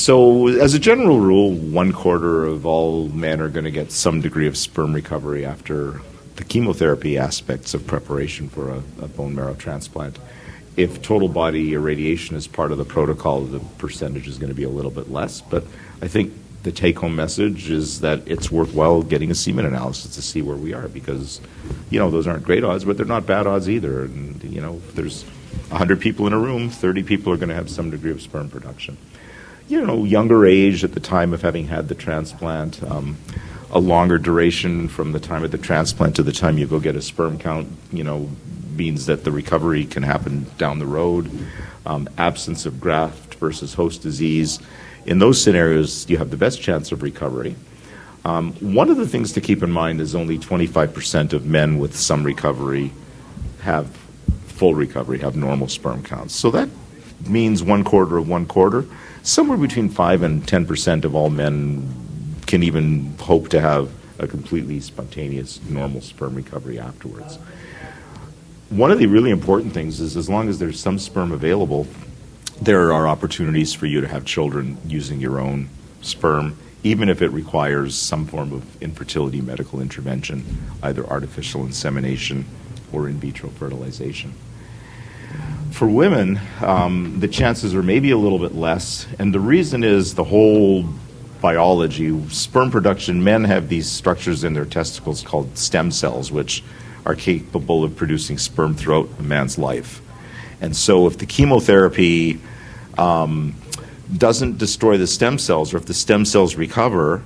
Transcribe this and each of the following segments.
So as a general rule, 1/4 of all men are going to get some degree of sperm recovery after the chemotherapy aspects of preparation for a bone marrow transplant. If total body irradiation is part of the protocol, the percentage is going to be a little bit less. But I think the take-home message is that it's worthwhile getting a semen analysis to see where we are, because, those aren't great odds, but they're not bad odds either. And, if there's 100 people in a room, 30 people are going to have some degree of sperm production. Younger age at the time of having had the transplant, a longer duration from the time of the transplant to the time you go get a sperm count, means that the recovery can happen down the road. Absence of graft versus host disease. In those scenarios, you have the best chance of recovery. One of the things to keep in mind is only 25% of men with some recovery have full recovery, have normal sperm counts. So that means 1/4 of 1/4. Somewhere between 5 and 10% of all men can even hope to have a completely spontaneous normal sperm recovery afterwards. One of the really important things is, as long as there's some sperm available, there are opportunities for you to have children using your own sperm, even if it requires some form of infertility medical intervention, either artificial insemination or in vitro fertilization. For women, the chances are maybe a little bit less, and the reason is the whole biology. Sperm production, men have these structures in their testicles called stem cells, which are capable of producing sperm throughout a man's life. And so if the chemotherapy doesn't destroy the stem cells, or if the stem cells recover,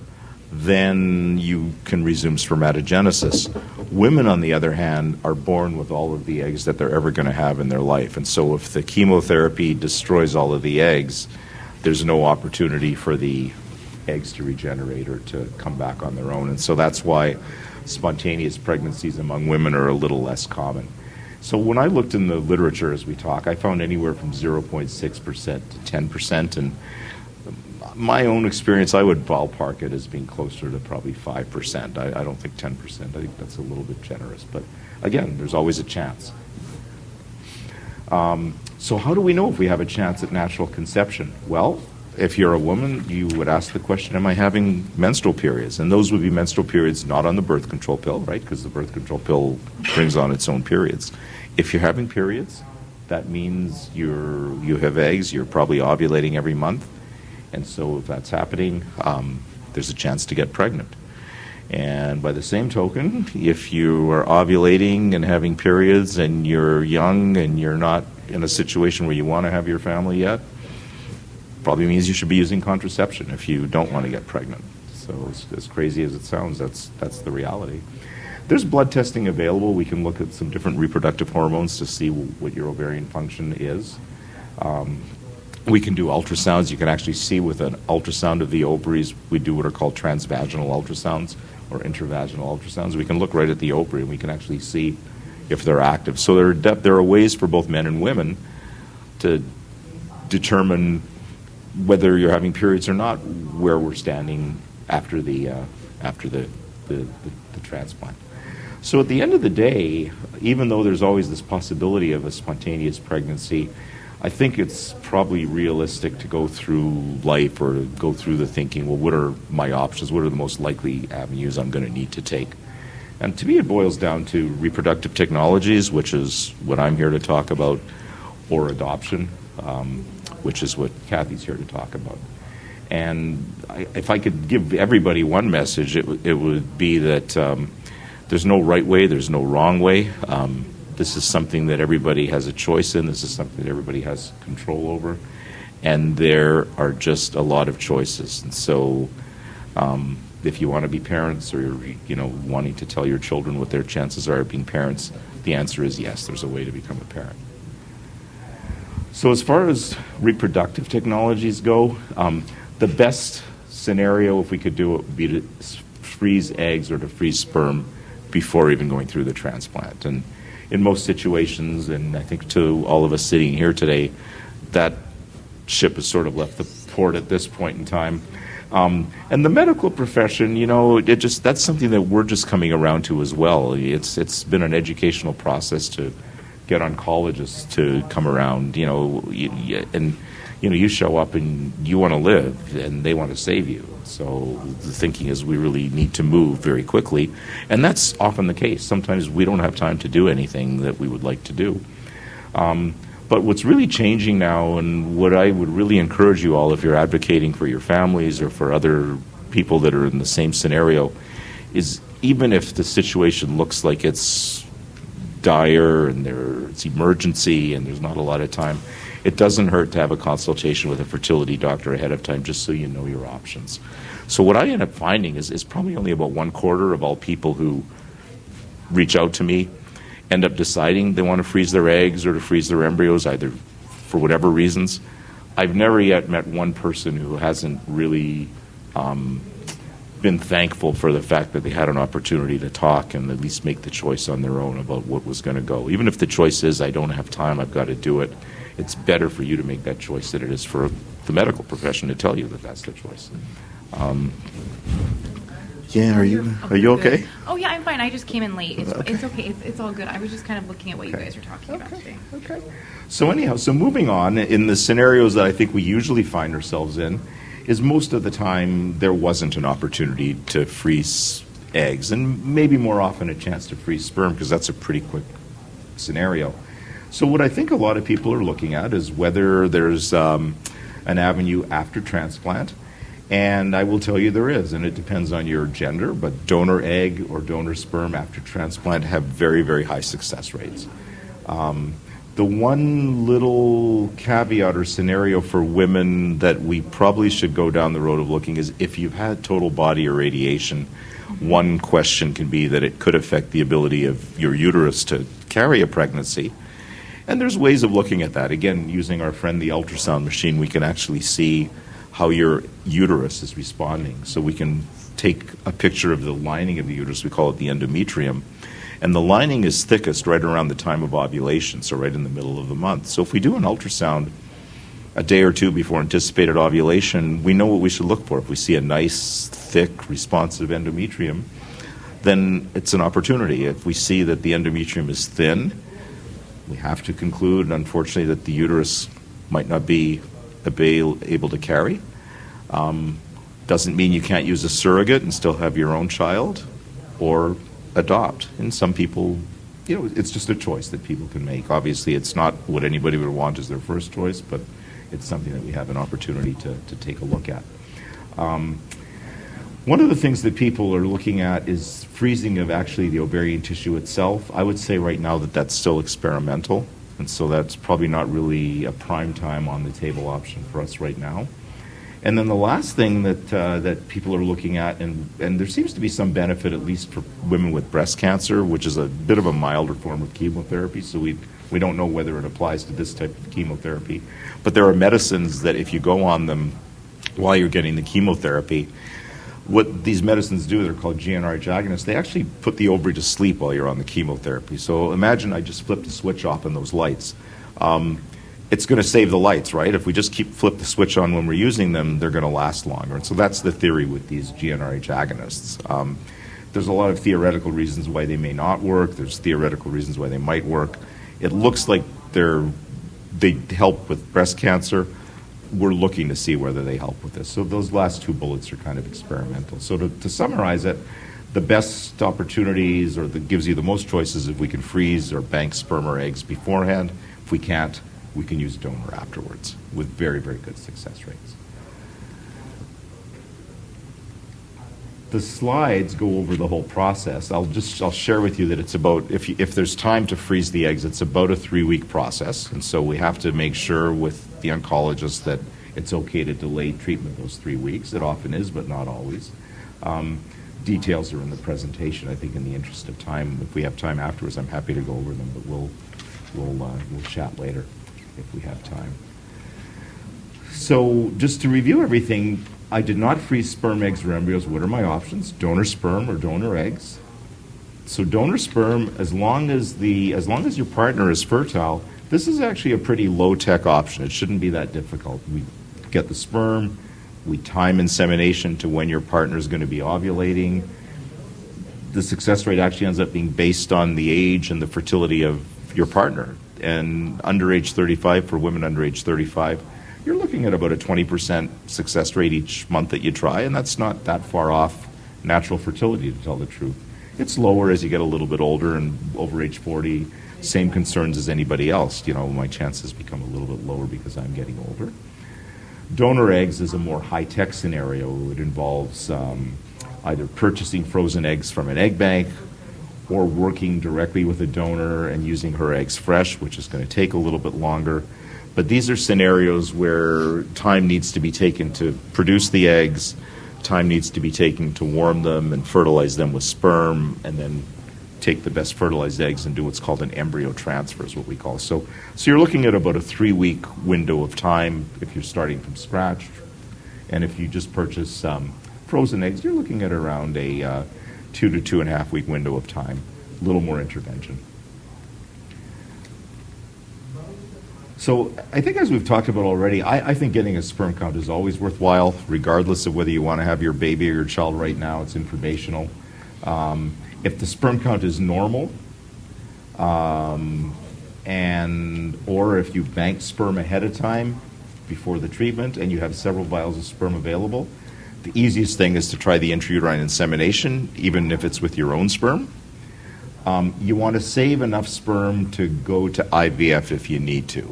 then you can resume spermatogenesis. Women, on the other hand, are born with all of the eggs that they're ever going to have in their life. And so if the chemotherapy destroys all of the eggs, there's no opportunity for the eggs to regenerate or to come back on their own. And so that's why spontaneous pregnancies among women are a little less common. So when I looked in the literature as we talk, I found anywhere from 0.6% to 10%. And my own experience, I would ballpark it as being closer to probably 5%. I don't think 10%. I think that's a little bit generous. But again, there's always a chance. So how do we know if we have a chance at natural conception? Well, if you're a woman, you would ask the question, am I having menstrual periods? And those would be menstrual periods not on the birth control pill, right? Because the birth control pill brings on its own periods. If you're having periods, that means you have eggs, you're probably ovulating every month. And so if that's happening, there's a chance to get pregnant. And by the same token, if you are ovulating and having periods and you're young and you're not in a situation where you want to have your family yet, probably means you should be using contraception if you don't want to get pregnant. So as crazy as it sounds, that's the reality. There's blood testing available. We can look at some different reproductive hormones to see what your ovarian function is. We can do ultrasounds. You can actually see with an ultrasound of the ovaries. We do what are called transvaginal ultrasounds or intravaginal ultrasounds. We can look right at the ovary and we can actually see if they're active. So there are ways for both men and women to determine whether you're having periods or not, where we're standing after the transplant. So at the end of the day, even though there's always this possibility of a spontaneous pregnancy, I think it's probably realistic to go through life or go through the thinking, well, what are my options? What are the most likely avenues I'm going to need to take? And to me, it boils down to reproductive technologies, which is what I'm here to talk about, or adoption, which is what Kathy's here to talk about. And if I could give everybody one message, it would be that there's no right way, there's no wrong way. This is something that everybody has a choice in. This is something that everybody has control over. And there are just a lot of choices. And so if you want to be parents or wanting to tell your children what their chances are of being parents, the answer is yes, there's a way to become a parent. So as far as reproductive technologies go, the best scenario, if we could do it, would be to freeze eggs or to freeze sperm before even going through the transplant. And in most situations, and I think to all of us sitting here today, that ship has sort of left the port at this point in time. And the medical profession, that's something that we're just coming around to as well. It's been an educational process to get oncologists to come around, and you show up and you want to live and they want to save you. So the thinking is we really need to move very quickly. And that's often the case. Sometimes we don't have time to do anything that we would like to do. But what's really changing now, and what I would really encourage you all if you're advocating for your families or for other people that are in the same scenario, is even if the situation looks like it's dire and it's emergency and there's not a lot of time, it doesn't hurt to have a consultation with a fertility doctor ahead of time just so you know your options. So what I end up finding is probably only about 1/4 of all people who reach out to me end up deciding they want to freeze their eggs or to freeze their embryos, either for whatever reasons. I've never yet met one person who hasn't really been thankful for the fact that they had an opportunity to talk and at least make the choice on their own about what was going to go. Even if the choice is, I don't have time, I've got to do it, it's better for you to make that choice than it is for the medical profession to tell you that that's the choice. Yeah, are you okay? Oh yeah, I'm fine. I just came in late. It's okay. It's all good. I was just kind of looking at what you guys were talking about today. Okay. So anyhow, moving on, in the scenarios that I think we usually find ourselves in, is most of the time there wasn't an opportunity to freeze eggs, and maybe more often a chance to freeze sperm, because that's a pretty quick scenario. So what I think a lot of people are looking at is whether there's an avenue after transplant. And I will tell you there is, and it depends on your gender, but donor egg or donor sperm after transplant have very, very high success rates. The one little caveat or scenario for women that we probably should go down the road of looking is if you've had total body irradiation, one question can be that it could affect the ability of your uterus to carry a pregnancy. And there's ways of looking at that. Again, using our friend the ultrasound machine, we can actually see how your uterus is responding. So we can take a picture of the lining of the uterus, we call it the endometrium, and the lining is thickest right around the time of ovulation, so right in the middle of the month. So if we do an ultrasound a day or two before anticipated ovulation, we know what we should look for. If we see a nice, thick, responsive endometrium, then it's an opportunity. If we see that the endometrium is thin, we have to conclude, unfortunately, that the uterus might not be able to carry. Doesn't mean you can't use a surrogate and still have your own child or adopt. And some people, it's just a choice that people can make. Obviously, it's not what anybody would want as their first choice, but it's something that we have an opportunity to take a look at. One of the things that people are looking at is freezing of actually the ovarian tissue itself. I would say right now that that's still experimental. And so that's probably not really a prime time on the table option for us right now. And then the last thing that people are looking at, and there seems to be some benefit, at least for women with breast cancer, which is a bit of a milder form of chemotherapy, so we don't know whether it applies to this type of chemotherapy. But there are medicines that if you go on them while you're getting the chemotherapy, what these medicines do, they're called GnRH agonists, they actually put the ovary to sleep while you're on the chemotherapy. So imagine I just flipped the switch off on those lights. It's going to save the lights, right? If we just flip the switch on when we're using them, they're going to last longer. And so that's the theory with these GnRH agonists. There's a lot of theoretical reasons why they may not work. There's theoretical reasons why they might work. It looks like they help with breast cancer. We're looking to see whether they help with this. So those last two bullets are kind of experimental. So to summarize it, the best opportunities or that gives you the most choices if we can freeze or bank sperm or eggs beforehand. If we can't, we can use donor afterwards with very, very good success rates. The slides go over the whole process. I'll share with you that it's about, if there's time to freeze the eggs, it's about a 3-week process. And so we have to make sure with the oncologist that it's okay to delay treatment those 3 weeks. It often is, but not always. Details are in the presentation. I think in the interest of time, if we have time afterwards, I'm happy to go over them, but we'll chat later if we have time. So just to review everything, I did not freeze sperm, eggs, or embryos. What are my options? Donor sperm or donor eggs. So donor sperm, as long as your partner is fertile, this is actually a pretty low-tech option. It shouldn't be that difficult. We get the sperm, we time insemination to when your partner is going to be ovulating. The success rate actually ends up being based on the age and the fertility of your partner. And under age 35, for women under age 35, you're looking at about a 20% success rate each month that you try, and that's not that far off natural fertility, to tell the truth. It's lower as you get a little bit older and over age 40, same concerns as anybody else. My chances become a little bit lower because I'm getting older. Donor eggs is a more high-tech scenario. It involves either purchasing frozen eggs from an egg bank or working directly with a donor and using her eggs fresh, which is going to take a little bit longer. But these are scenarios where time needs to be taken to produce the eggs, time needs to be taken to warm them and fertilize them with sperm, and then take the best fertilized eggs and do what's called an embryo transfer, is what we call. So you're looking at about a 3-week window of time if you're starting from scratch. And if you just purchase frozen eggs, you're looking at around a 2 to 2.5 week window of time, a little more intervention. So I think, as we've talked about already, I think getting a sperm count is always worthwhile, regardless of whether you want to have your baby or your child right now. It's informational. If the sperm count is normal, or if you bank sperm ahead of time before the treatment and you have several vials of sperm available, the easiest thing is to try the intrauterine insemination, even if it's with your own sperm. You want to save enough sperm to go to IVF if you need to.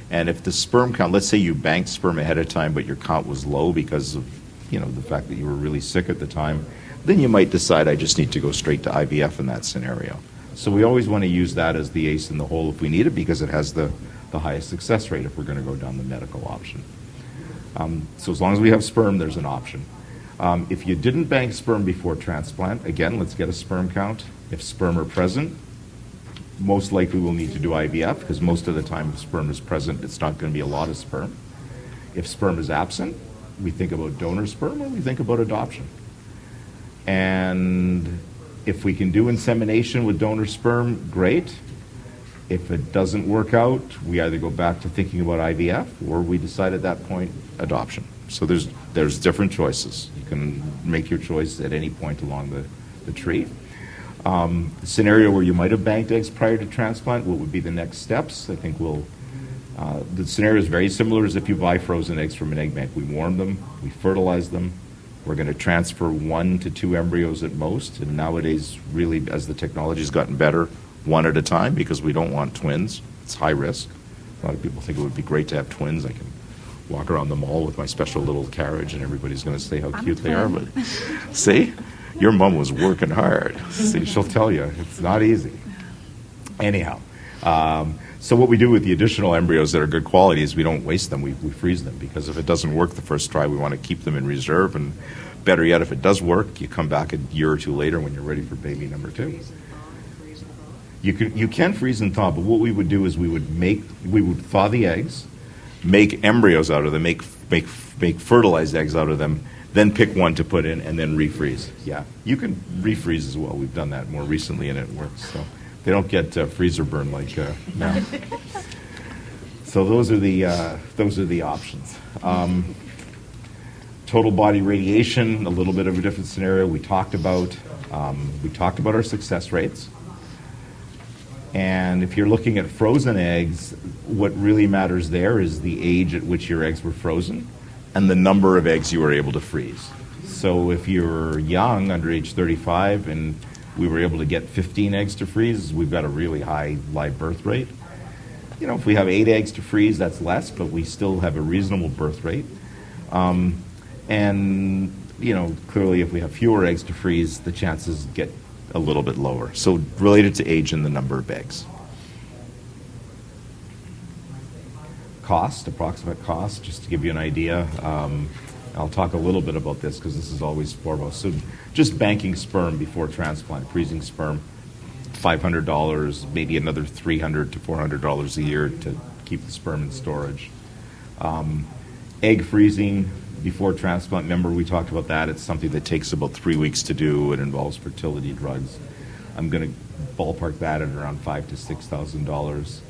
And if the sperm count, let's say you banked sperm ahead of time, but your count was low because of the fact that you were really sick at the time, then you might decide, I just need to go straight to IVF in that scenario. So we always want to use that as the ace in the hole if we need it, because it has the highest success rate if we're going to go down the medical option. So as long as we have sperm, there's an option. If you didn't bank sperm before transplant, again, let's get a sperm count. If sperm are present, most likely we'll need to do IVF, because most of the time if sperm is present, it's not going to be a lot of sperm. If sperm is absent, we think about donor sperm or we think about adoption. And if we can do insemination with donor sperm, great. If it doesn't work out, we either go back to thinking about IVF or we decide at that point adoption. So there's different choices. You can make your choice at any point along the tree. The scenario where you might have banked eggs prior to transplant, what would be the next steps? I think the scenario is very similar as if you buy frozen eggs from an egg bank. We warm them, we fertilize them. We're going to transfer 1 to 2 embryos at most, and nowadays, really, as the technology has gotten better, 1 at a time, because we don't want twins. It's high risk. A lot of people think it would be great to have twins. I can walk around the mall with my special little carriage, and everybody's going to say how cute they are. But see, your mom was working hard. See, she'll tell you it's not easy. Anyhow, so what we do with the additional embryos that are good quality is we don't waste them. We freeze them, because if it doesn't work the first try, we want to keep them in reserve. And better yet, if it does work, you come back a year or 2 later when you're ready for baby number 2. You can freeze and thaw, but what we would do is we would thaw the eggs, make embryos out of them, make fertilized eggs out of them, then pick one to put in, and then refreeze. Yeah, you can refreeze as well. We've done that more recently, and it works. So they don't get freezer burn like now. So those are the options. Total body radiation, a little bit of a different scenario. We talked about our success rates. And if you're looking at frozen eggs, what really matters there is the age at which your eggs were frozen and the number of eggs you were able to freeze. So if you're young, under age 35, and we were able to get 15 eggs to freeze, we've got a really high live birth rate. If we have 8 eggs to freeze, that's less, but we still have a reasonable birth rate. And clearly if we have fewer eggs to freeze, the chances get a little bit lower. So related to age and the number of eggs. Approximate cost, just to give you an idea. I'll talk a little bit about this because this is always foremost. So just banking sperm before transplant, freezing sperm, $500, maybe another $300 to $400 a year to keep the sperm in storage. Egg freezing before transplant, remember we talked about that. It's something that takes about 3 weeks to do. It involves fertility drugs. I'm going to ballpark that at around $5,000 to $6,000.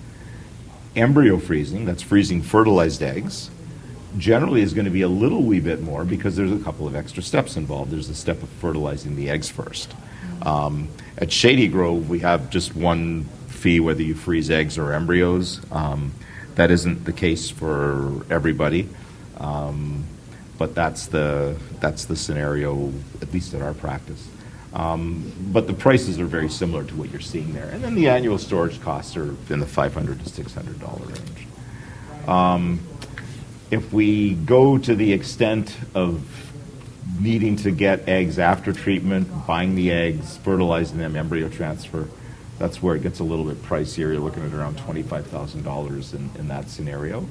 Embryo freezing, that's freezing fertilized eggs, generally is going to be a little wee bit more because there's a couple of extra steps involved. There's the step of fertilizing the eggs first. At Shady Grove, we have just one fee whether you freeze eggs or embryos. That isn't the case for everybody, but that's the scenario, at least in our practice. But the prices are very similar to what you're seeing there. And then the annual storage costs are in the $500 to $600 range. If we go to the extent of needing to get eggs after treatment, buying the eggs, fertilizing them, embryo transfer, that's where it gets a little bit pricier. You're looking at around $25,000 in that scenario.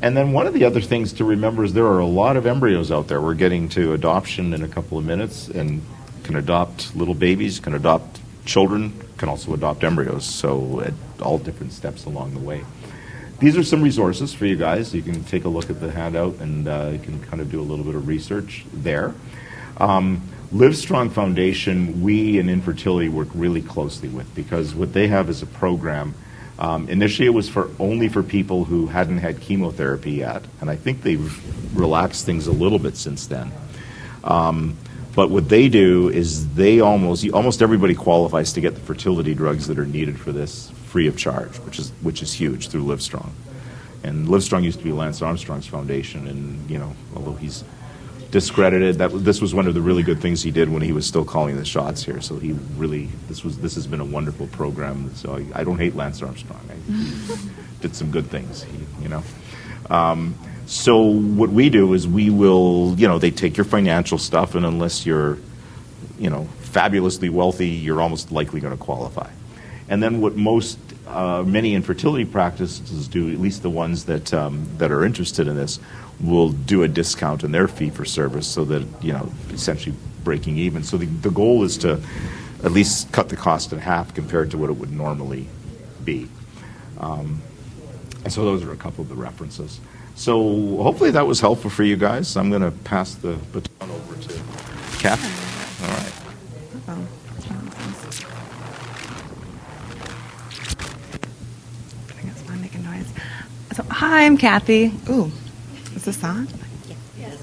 And then one of the other things to remember is there are a lot of embryos out there. We're getting to adoption in a couple of minutes, and can adopt little babies, can adopt children, can also adopt embryos, so at all different steps along the way. These are some resources for you guys. You can take a look at the handout, and you can kind of do a little bit of research there. Livestrong Foundation, we in infertility work really closely with, because what they have is a program. Initially, it was only for people who hadn't had chemotherapy yet, and I think they've relaxed things a little bit since then. But what they do is almost everybody qualifies to get the fertility drugs that are needed for this free of charge, which is huge through Livestrong. And Livestrong used to be Lance Armstrong's foundation, and although he's discredited, this was one of the really good things he did when he was still calling the shots here. So this has been a wonderful program. So I don't hate Lance Armstrong. He did some good things, So what we do is we will, they take your financial stuff, and unless you're, fabulously wealthy, you're almost likely going to qualify. And then what many infertility practices do, at least the ones that are interested in this, will do a discount in their fee for service, so that, essentially breaking even. So the goal is to at least cut the cost in half compared to what it would normally be. And so those are a couple of the references. So hopefully that was helpful for you guys. I'm going to pass the baton over to Kath. All right. I guess I'm making noise. So, hi, I'm Kathy. Ooh, is this on? Yes.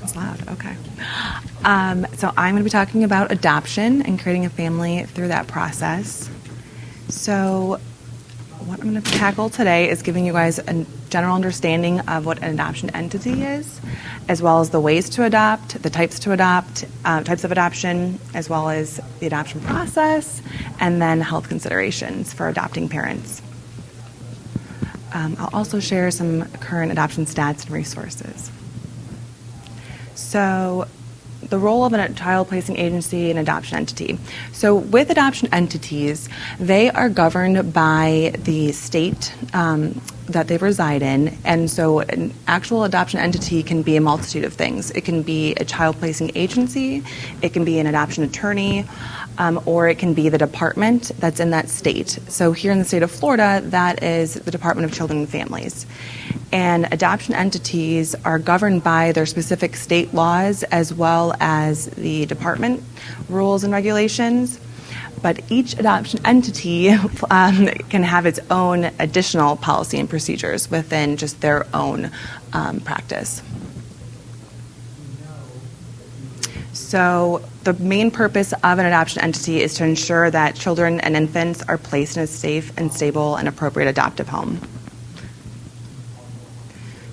It's loud. Okay. So I'm going to be talking about adoption and creating a family through that process. So what I'm going to tackle today is giving you guys a general understanding of what an adoption entity is, as well as the ways to adopt, the types of adoption, as well as the adoption process, and then health considerations for adopting parents. I'll also share some current adoption stats and resources. So, the role of a child placing agency and adoption entity. So with adoption entities, they are governed by the state that they reside in. And so an actual adoption entity can be a multitude of things. It can be a child placing agency, it can be an adoption attorney, or it can be the department that's in that state. So here in the state of Florida, that is the Department of Children and Families. And adoption entities are governed by their specific state laws as well as the department rules and regulations. But each adoption entity can have its own additional policy and procedures within just their own practice. So the main purpose of an adoption entity is to ensure that children and infants are placed in a safe and stable and appropriate adoptive home.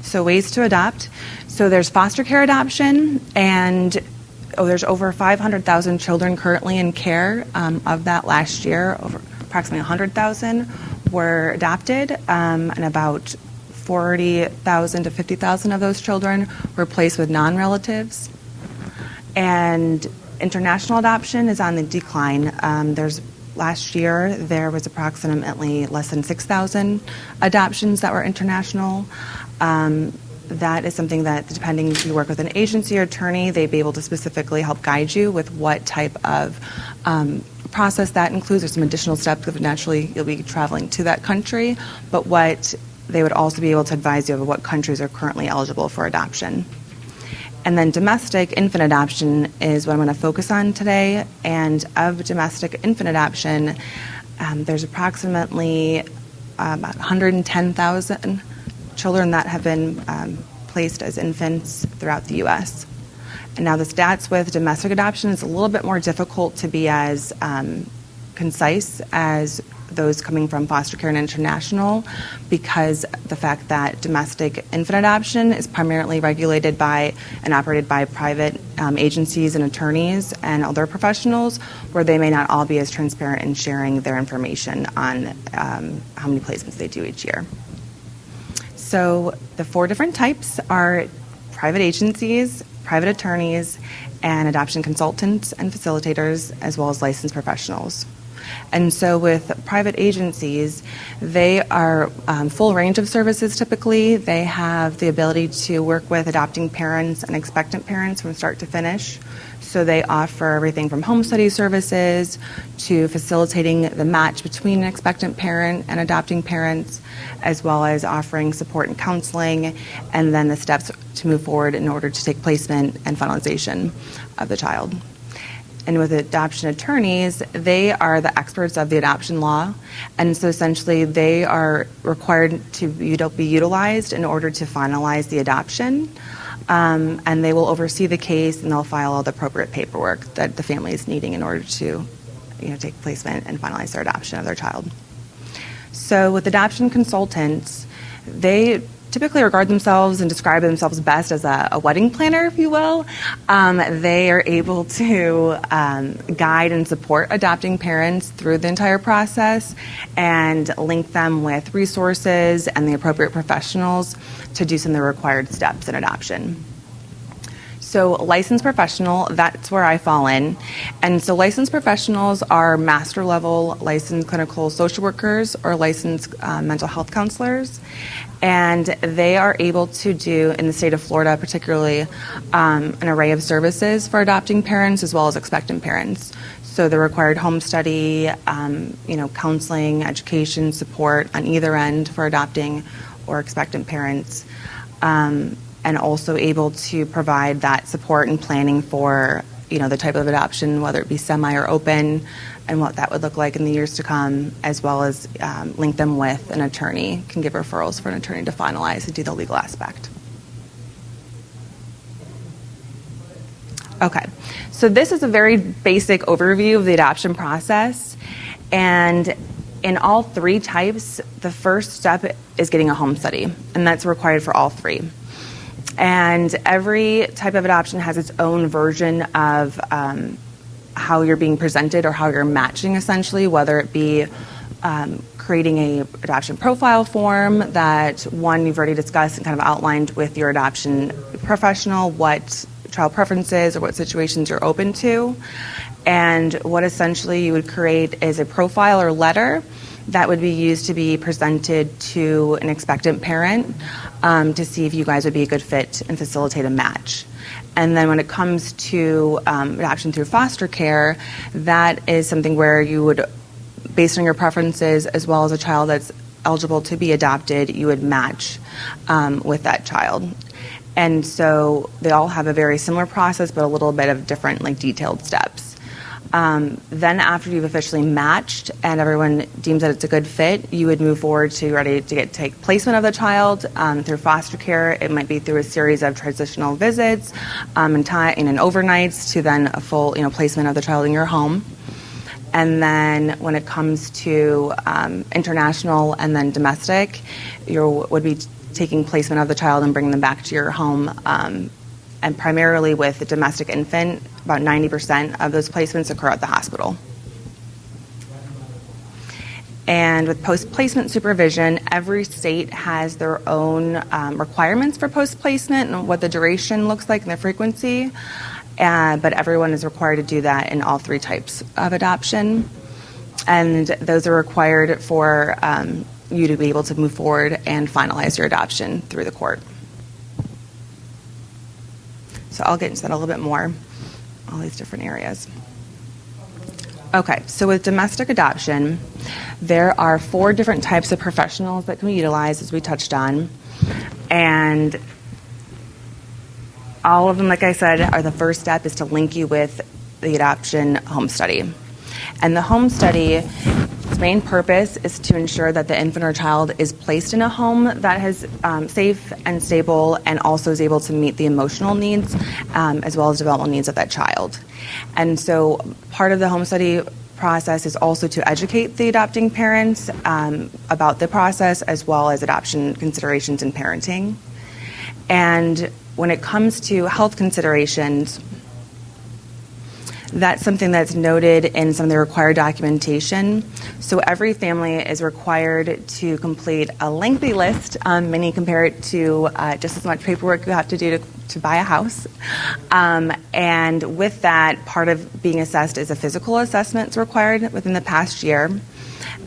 So ways to adopt. So there's foster care adoption, and there's over 500,000 children currently in care. Of that last year, over approximately 100,000 were adopted, and about 40,000 to 50,000 of those children were placed with non-relatives. And international adoption is on the decline. Last year, there was approximately less than 6,000 adoptions that were international. That is something that, depending if you work with an agency or attorney, they'd be able to specifically help guide you with what type of process that includes. There's some additional steps because naturally you'll be traveling to that country, but what they would also be able to advise you of what countries are currently eligible for adoption. And then domestic infant adoption is what I'm going to focus on today. And of domestic infant adoption, there's approximately about 110,000 children that have been placed as infants throughout the U.S. And now the stats with domestic adoption is a little bit more difficult to be as concise as those coming from foster care and international, because the fact that domestic infant adoption is primarily regulated by and operated by private agencies and attorneys and other professionals, where they may not all be as transparent in sharing their information on how many placements they do each year. So the 4 different types are private agencies, private attorneys, and adoption consultants and facilitators, as well as licensed professionals. And so with private agencies, they are full range of services typically. They have the ability to work with adopting parents and expectant parents from start to finish. So they offer everything from home study services to facilitating the match between an expectant parent and adopting parents, as well as offering support and counseling, and then the steps to move forward in order to take placement and finalization of the child. And with adoption attorneys, they are the experts of the adoption law, and so essentially they are required to be utilized in order to finalize the adoption. And they will oversee the case, and they'll file all the appropriate paperwork that the family is needing in order to, take placement and finalize their adoption of their child. So with adoption consultants, they typically regard themselves and describe themselves best as a wedding planner, if you will. They are able to guide and support adopting parents through the entire process and link them with resources and the appropriate professionals to do some of the required steps in adoption. So licensed professional, that's where I fall in. And so licensed professionals are master level licensed clinical social workers or licensed mental health counselors. And they are able to do, in the state of Florida particularly, an array of services for adopting parents as well as expectant parents. So the required home study, counseling, education, support on either end for adopting or expectant parents. And also able to provide that support and planning for, the type of adoption, whether it be semi or open, and what that would look like in the years to come, as well as link them with an attorney, can give referrals for an attorney to finalize and do the legal aspect. Okay, so this is a very basic overview of the adoption process, and in all 3 types, the first step is getting a home study, and that's required for all 3. And every type of adoption has its own version of how you're being presented or how you're matching, essentially, whether it be creating a adoption profile form that, one, you've already discussed and kind of outlined with your adoption professional, what child preferences or what situations you're open to. And what essentially you would create is a profile or letter that would be used to be presented to an expectant parent to see if you guys would be a good fit and facilitate a match. And then when it comes to adoption through foster care, that is something where you would, based on your preferences as well as a child that's eligible to be adopted, you would match with that child. And so they all have a very similar process, but a little bit of different, detailed steps. Then after you've officially matched and everyone deems that it's a good fit, you would move forward to ready to take placement of the child through foster care. It might be through a series of transitional visits and overnights to then a full placement of the child in your home. And then when it comes to international and then domestic, you would be taking placement of the child and bringing them back to your home. And primarily with the domestic infant, about 90% of those placements occur at the hospital. And with post-placement supervision, every state has their own requirements for post-placement and what the duration looks like and the frequency. But everyone is required to do that in all 3 types of adoption. And those are required for you to be able to move forward and finalize your adoption through the court. So I'll get into that a little bit more, all these different areas. Okay, so with domestic adoption, there are 4 different types of professionals that can be utilized, as we touched on. And all of them, like I said, are the first step is to link you with the adoption home study. And the home study, its main purpose is to ensure that the infant or child is placed in a home that is safe and stable and also is able to meet the emotional needs as well as developmental needs of that child. And so part of the home study process is also to educate the adopting parents about the process as well as adoption considerations in parenting. And when it comes to health considerations, that's something that's noted in some of the required documentation. So every family is required to complete a lengthy list, many compare it to just as much paperwork you have to do to buy a house. And with that, part of being assessed is a physical assessment required within the past year.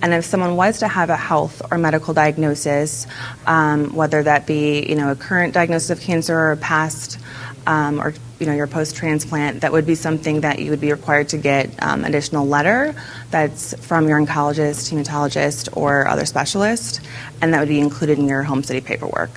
And if someone was to have a health or medical diagnosis, whether that be a current diagnosis of cancer or a past or your post-transplant, that would be something that you would be required to get additional letter that's from your oncologist, hematologist, or other specialist, and that would be included in your home study paperwork.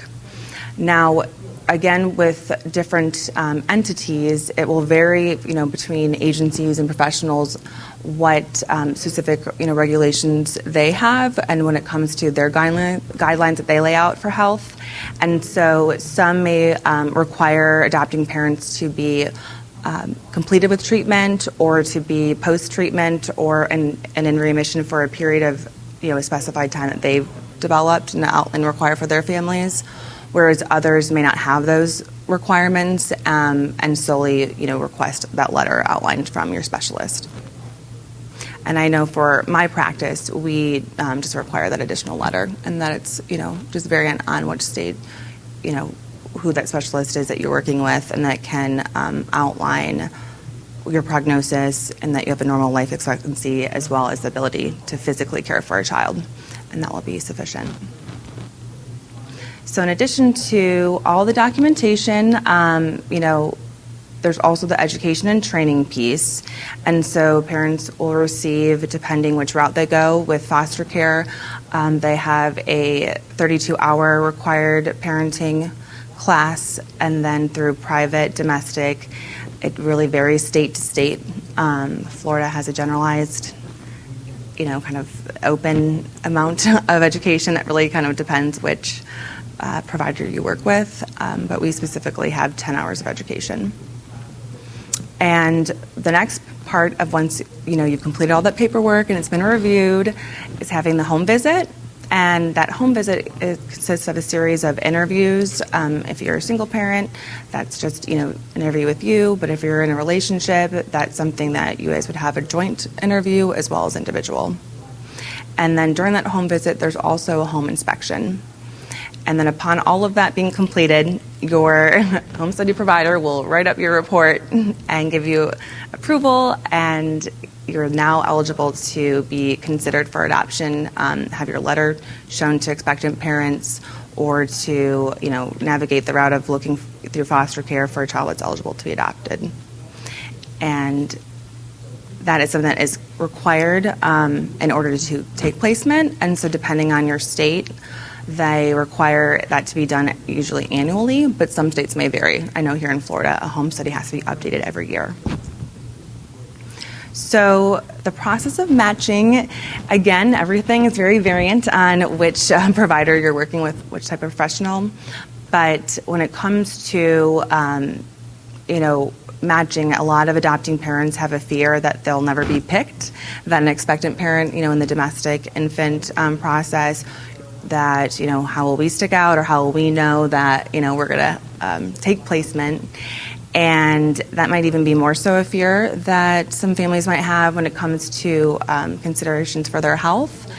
Now, again, with different entities, it will vary, between agencies and professionals what specific, regulations they have, and when it comes to their guidelines that they lay out for health. And so some may require adopting parents to be completed with treatment or to be post-treatment or and in remission for a period of, a specified time that they've developed and outline require for their families, whereas others may not have those requirements and solely, request that letter outlined from your specialist. And I know for my practice, we just require that additional letter, and that it's, just variant on which state, who that specialist is that you're working with, and that can outline your prognosis and that you have a normal life expectancy as well as the ability to physically care for a child, and that will be sufficient. So in addition to all the documentation, there's also the education and training piece. And so parents will receive, depending which route they go with foster care, they have a 32-hour required parenting class, and then through private, domestic, it really varies state to state. Florida has a generalized, kind of open amount of education that really kind of depends which provider you work with, but we specifically have 10 hours of education. And the next part of once you've completed all that paperwork and it's been reviewed is having the home visit. And that home visit consists of a series of interviews. If you're a single parent, that's just an interview with you. But if you're in a relationship, that's something that you guys would have a joint interview as well as individual. And then during that home visit, there's also a home inspection. And then upon all of that being completed, your home study provider will write up your report and give you approval, and you're now eligible to be considered for adoption, have your letter shown to expectant parents, or to navigate the route of looking through foster care for a child that's eligible to be adopted. And that is something that is required in order to take placement. And so depending on your state, they require that to be done usually annually, but some states may vary. I know here in Florida, a home study has to be updated every year. So the process of matching, again, everything is very variant on which provider you're working with, which type of professional. But when it comes to, matching, a lot of adopting parents have a fear that they'll never be picked, that an expectant parent, in the domestic infant process, that, how will we stick out, or how will we know that, we're going to take placement. And that might even be more so a fear that some families might have when it comes to considerations for their health.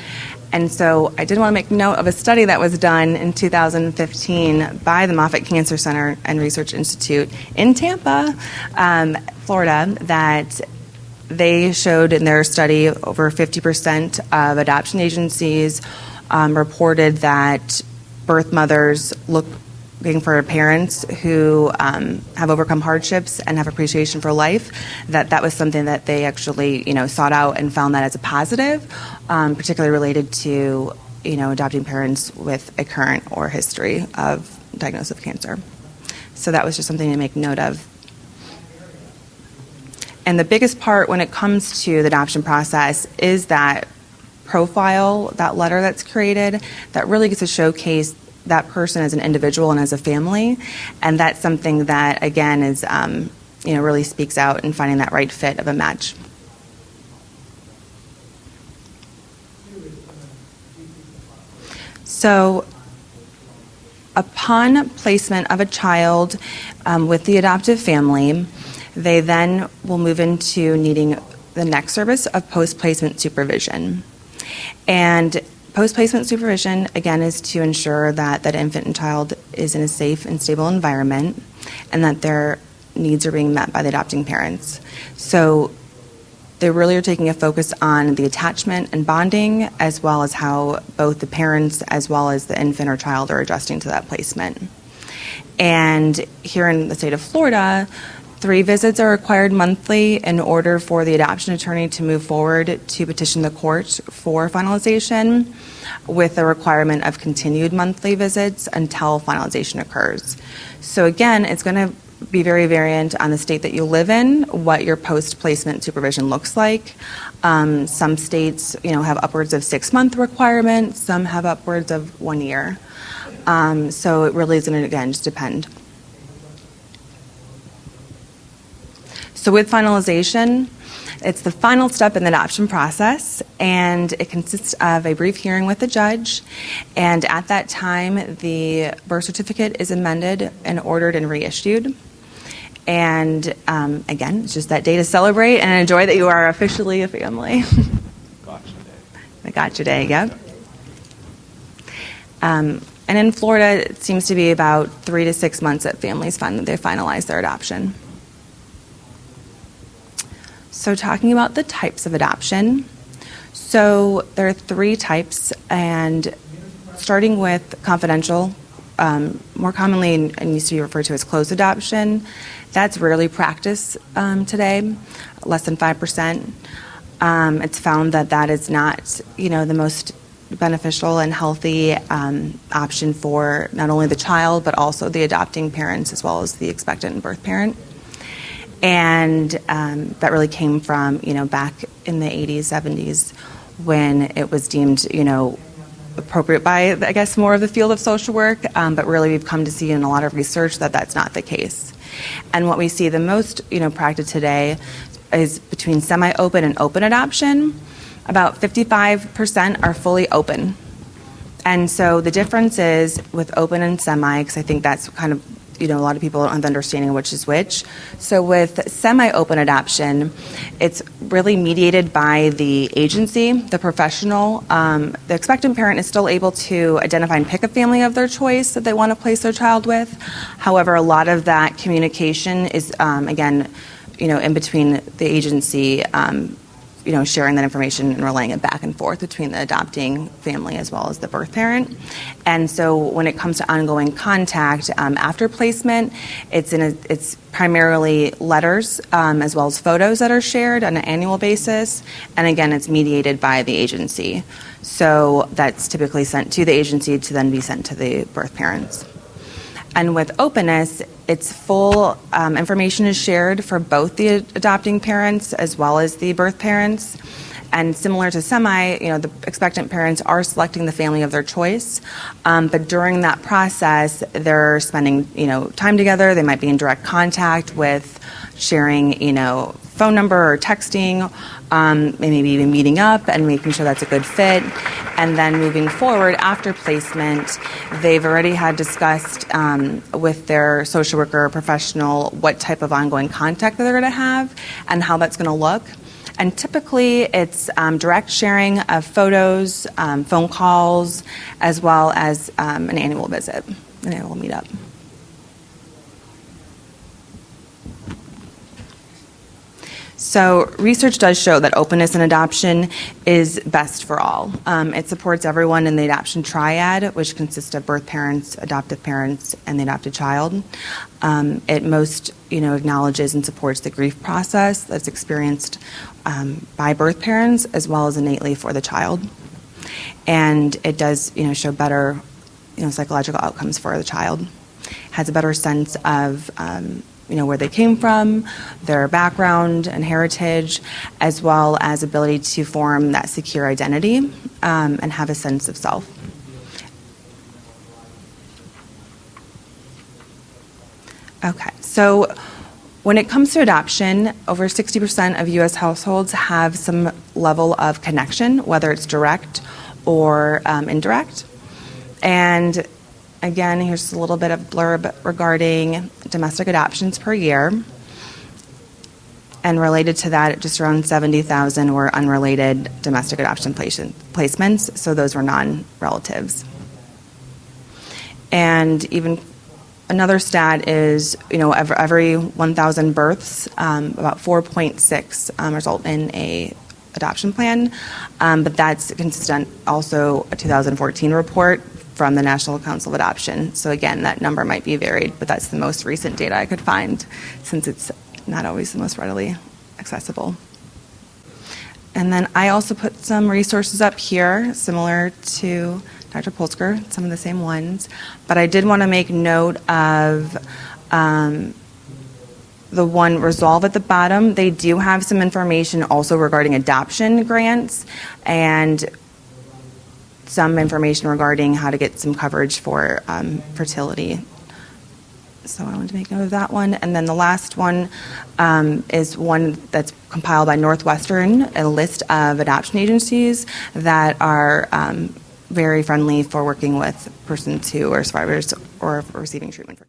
And so I did want to make note of a study that was done in 2015 by the Moffitt Cancer Center and Research Institute in Tampa, Florida, that they showed in their study over 50% of adoption agencies reported that birth mothers looking for parents who have overcome hardships and have appreciation for life, that was something that they actually, sought out and found that as a positive, particularly related to, adopting parents with a current or history of diagnosis of cancer. So that was just something to make note of. And the biggest part when it comes to the adoption process is that profile, that letter that's created, that really gets to showcase that person as an individual and as a family. And that's something that, again, is, really speaks out in finding that right fit of a match. So upon placement of a child with the adoptive family, they then will move into needing the next service of post-placement supervision. And post-placement supervision, again, is to ensure that that infant and child is in a safe and stable environment and that their needs are being met by the adopting parents. So they really are taking a focus on the attachment and bonding, as well as how both the parents as well as the infant or child are adjusting to that placement. And here in the state of Florida, 3 visits are required monthly in order for the adoption attorney to move forward to petition the court for finalization, with the requirement of continued monthly visits until finalization occurs. So again, it's going to be very variant on the state that you live in, what your post-placement supervision looks like. Some states, have upwards of 6-month requirements. Some have upwards of 1 year. So it really is going to, again, just depend. So with finalization, it's the final step in the adoption process, and it consists of a brief hearing with the judge. And at that time, the birth certificate is amended and ordered and reissued. And again, it's just that day to celebrate and enjoy that you are officially a family. Gotcha day. The gotcha day, yep. And in Florida, it seems to be about 3 to 6 months that families find that they finalize their adoption. So talking about the types of adoption. So there are 3 types, and starting with confidential, more commonly it used to be referred to as closed adoption. That's rarely practiced today, less than 5%. It's found that that is not, the most beneficial and healthy option for not only the child, but also the adopting parents as well as the expectant and birth parent. And that really came from, back in the 80s, 70s, when it was deemed, appropriate by, I guess, more of the field of social work. But really, we've come to see in a lot of research that that's not the case. And what we see the most, practiced today is between semi-open and open adoption. About 55% are fully open. And so the difference is with open and semi, because I think that's kind of, a lot of people don't have the understanding which is which. So with semi-open adoption, it's really mediated by the agency, the professional. The expectant parent is still able to identify and pick a family of their choice that they want to place their child with. However, a lot of that communication is, again, in between the agency, sharing that information and relaying it back and forth between the adopting family as well as the birth parent. And so when it comes to ongoing contact after placement, it's primarily letters as well as photos that are shared on an annual basis. And again, it's mediated by the agency. So that's typically sent to the agency to then be sent to the birth parents. And with openness, it's full information is shared for both the adopting parents as well as the birth parents. And similar to semi, the expectant parents are selecting the family of their choice. But during that process, they're spending, time together. They might be in direct contact with sharing, phone number or texting, maybe even meeting up and making sure that's a good fit. And then moving forward after placement, they've already had discussed with their social worker or professional what type of ongoing contact that they're going to have and how that's going to look. And typically it's direct sharing of photos, phone calls, as well as an annual visit, an annual meetup. So research does show that openness in adoption is best for all. It supports everyone in the adoption triad, which consists of birth parents, adoptive parents, and the adopted child. It most, acknowledges and supports the grief process that's experienced by birth parents as well as innately for the child. And it does, show better, psychological outcomes for the child. Has a better sense of where they came from, their background and heritage, as well as ability to form that secure identity and have a sense of self. Okay, so when it comes to adoption, over 60% of U.S. households have some level of connection, whether it's direct or indirect. And again, here's just a little bit of blurb regarding domestic adoptions per year. And related to that, just around 70,000 were unrelated domestic adoption placements, so those were non-relatives. And even another stat is, every 1,000 births, about 4.6 result in a adoption plan, but that's consistent also a 2014 report from the National Council of Adoption. So again, that number might be varied, but that's the most recent data I could find, since it's not always the most readily accessible. And then I also put some resources up here, similar to Dr. Plosker, some of the same ones, but I did want to make note of the one Resolve at the bottom. They do have some information also regarding adoption grants and some information regarding how to get some coverage for fertility. So I wanted to make note of that one. And then the last one is one that's compiled by Northwestern, a list of adoption agencies that are very friendly for working with persons who are survivors or receiving treatment for